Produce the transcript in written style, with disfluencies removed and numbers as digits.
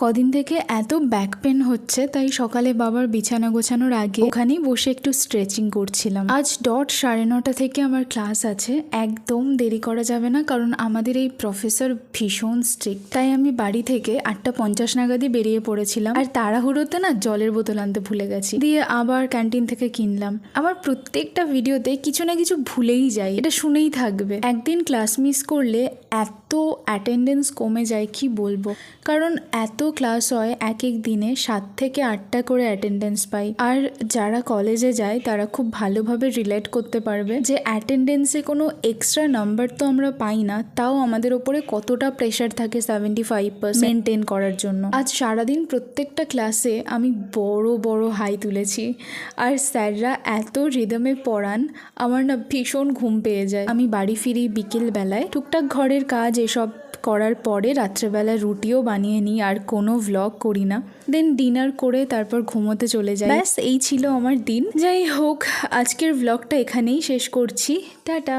কদিন থেকে এত ব্যাক পেন হচ্ছে, তাই সকালে বাবার বিছানা গোছানোর আগে ওখানেই বসে একটু স্ট্রেচিং করছিলাম। আজ 9:30 থেকে আমার ক্লাস আছে, একদম দেরি করা যাবে না, কারণ আমাদের এই প্রফেসর ভীষণ স্ট্রিক্ট। তাই আমি বাড়ি থেকে 8:50 নাগাদই বেরিয়ে পড়েছিলাম, আর তাড়াহুড়োতে না জলের বোতল আনতে ভুলে গেছি, দিয়ে আবার ক্যান্টিন থেকে কিনলাম। আমার প্রত্যেকটা ভিডিওতে কিছু না কিছু ভুলেই যাই, এটা শুনেই থাকবে। একদিন ক্লাস মিস করলে এত অ্যাটেন্ডেন্স কমে যায় কি বলবো, কারণ এত ক্লাস হয় এক এক দিনে 7 থেকে 8টা করে অ্যাটেন্ডেন্স পাই। আর যারা কলেজে যায় তারা খুব ভালোভাবে রিলেট করতে পারবে যে অ্যাটেন্ডেন্সে কোনো এক্সট্রা নাম্বার তো আমরা পাই না, তাও আমাদের ওপরে কতটা প্রেশার থাকে 75% মেনটেন করার জন্য। আজ সারাদিন প্রত্যেকটা ক্লাসে আমি বড় বড় হাই তুলেছি, আর স্যাররা এত রিদমে পড়ান, আমার না ভীষণ ঘুম পেয়ে যায়। আমি বাড়ি ফিরি বিকেলবেলায়, টুকটাক ঘরের কাজ এসব করার পরে রাত্রেবেলা রুটিও বানিয়ে নিই, আর কোনো ভ্লগ করি না। দেন ডিনার করে তারপর ঘুমোতে চলে যাই। ব্যাস এই ছিল আমার দিন। যাই হোক, আজকের ভ্লগটা এখানেই শেষ করছি। টাটা।